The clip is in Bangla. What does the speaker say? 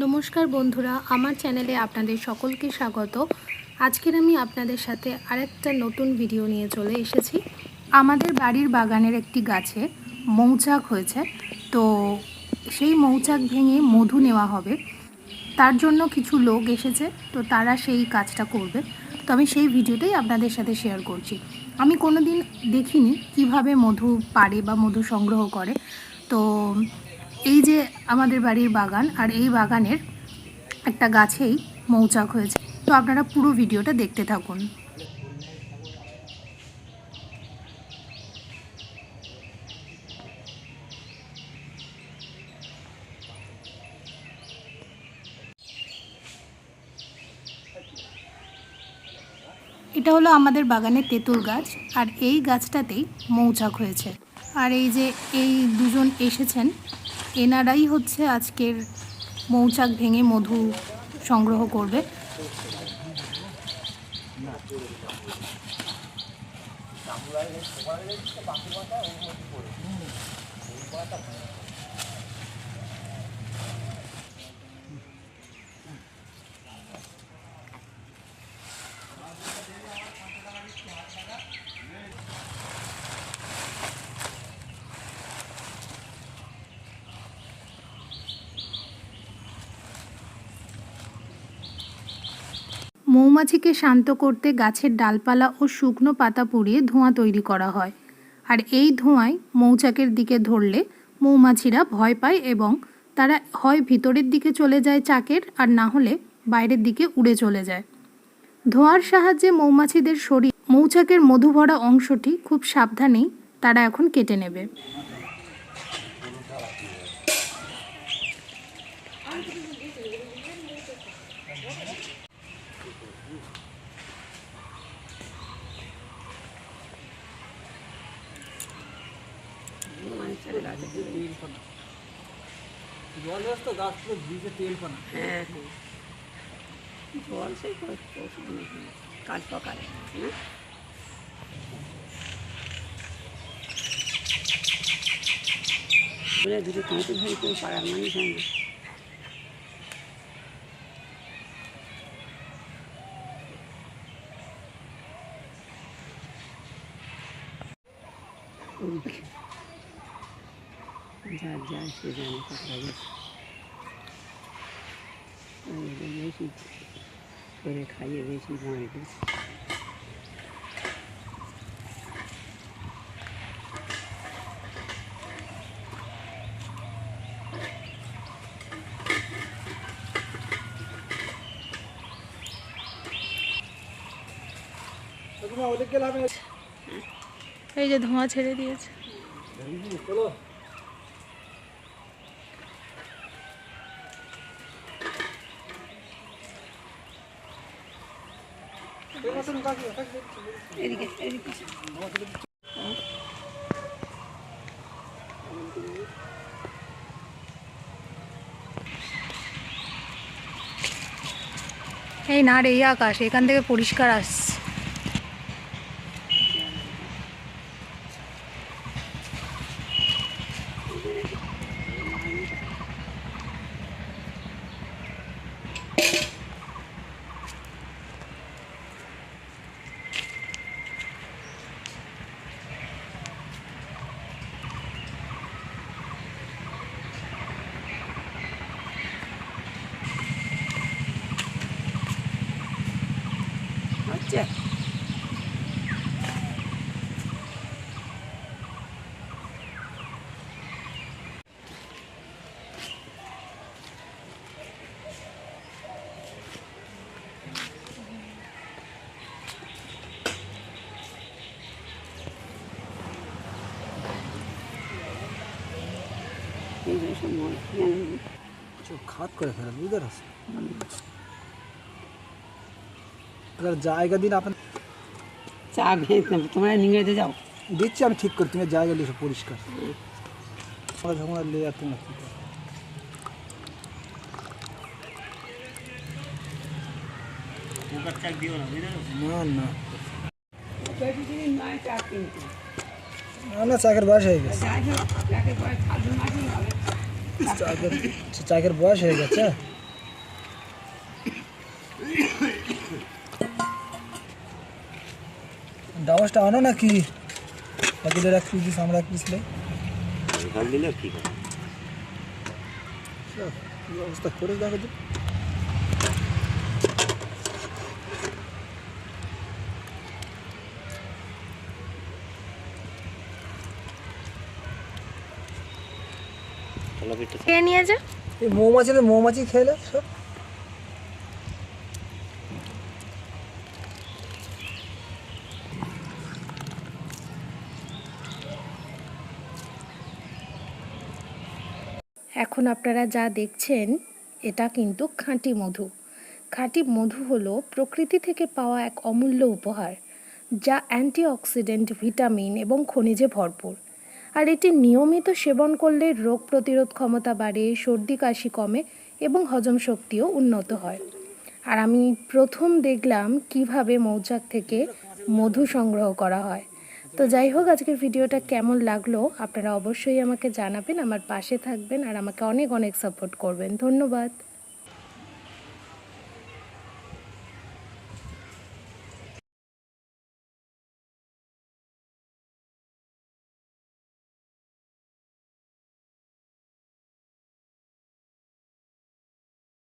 নমস্কার বন্ধুরা, আমার চ্যানেলে আপনাদের সকলকে স্বাগত। আজকের আমি আপনাদের সাথে আরেকটা নতুন ভিডিও নিয়ে চলে এসেছি। আমাদের বাড়ির বাগানের একটি গাছে মৌচাক হয়েছে, তো সেই মৌচাক ভেঙে মধু নেওয়া হবে। তার জন্য কিছু লোক এসেছে, তো তারা সেই কাজটা করবে। তো আমি সেই ভিডিওটাই আপনাদের সাথে শেয়ার করছি। আমি কোনো দিন দেখিনি কিভাবে মধু পাড়ে বা মধু সংগ্রহ করে। তো এই যে আমাদের বাড়ির বাগান, আর এই বাগানের একটা গাছেই মৌচাক হয়েছে। তো আপনারা পুরো ভিডিওটা দেখতে থাকুন। এটা হলো আমাদের বাগানের তেঁতুল গাছ, আর এই গাছটাতেই মৌচাক হয়েছে। আর এই যে এই দুজন এসেছেন, এনারাই হচ্ছে আজকের মৌচাক ভেঙে মধু সংগ্রহ করবে। মৌমাছিকে শান্ত করতে গাছের ডালপালা ও শুকনো পাতা পুড়িয়ে ধোঁয়া তৈরি করা হয়। আর এই ধোঁয়ায় মৌচাকের দিকে ধরলে মৌমাছিরা ভয় পায় এবং তারা হয় ভিতরের দিকে চলে যায় চাকের, আর না হলে বাইরের দিকে উড়ে চলে যায়। ধোঁয়ার সাহায্যে মৌমাছিদের শরীর মৌচাকের মধু ভরা অংশটি খুব সাবধানেই তারা এখন কেটে নেবে। জল তো গাছ পুরো ভিজে তেল পানা। হ্যাঁ হ্যাঁ, জল সেই কাল সকালে বলে দুটো কাঁচি ধরে কেউ পাড়ার মানুষ হয় না। যার যায় সে জানে কোথায় গেছে, বেশি করে খাইয়ে বেশি বাঁধবে। এই যে ধোঁয়া ছেড়ে দিয়েছে। চলো এদিকে এদিকে এই না রে, এই আকাশ এখান থেকে পরিষ্কার আসছে। হচ্ছে এই যে সব মন চোখ খাত করে ফেলে, বুঝতে পারছো? अगर जाएगा दिन अपन চা খেয়ে তোমরা নিংড়েতে যাও। দিচ্ছি আমি ঠিক করে, তুমি জায়গা লিখে পরিষ্কার ঝামেলা লে আর তুমি না না না চাকের বয়স হয়ে গেছে, চাকের বয়স হয়ে গেছে। ডাবাসটা আনো নাকি বাকিদের এক পিস দিস আমরা এক পিস লাই জল দিলে কি করে? কি অবস্থা করে দেখো তো চলো পিঠে খেয়ে নিয়ে যা। এই মৌমাছি খেলে সব এখন আপনারা যা দেখছেন এটা কিন্তু খাঁটি মধু। খাঁটি মধু হলো প্রকৃতি থেকে পাওয়া এক অমূল্য উপহার, যা অ্যান্টিঅক্সিডেন্ট, ভিটামিন এবং খনিজে ভরপুর। আর এটি নিয়মিত সেবন করলে রোগ প্রতিরোধ ক্ষমতা বাড়ে, সর্দি কাশি কমে এবং হজম শক্তিও উন্নত হয়। আর আমি প্রথম দেখলাম কিভাবে মৌচাক থেকে মধু সংগ্রহ করা হয়। তো যাই হোক, আজকের ভিডিওটা কেমন লাগলো আপনারা অবশ্যই আমাকে জানাবেন, আমার পাশে থাকবেন আর আমাকে অনেক অনেক সাপোর্ট করবেন। ধন্যবাদ।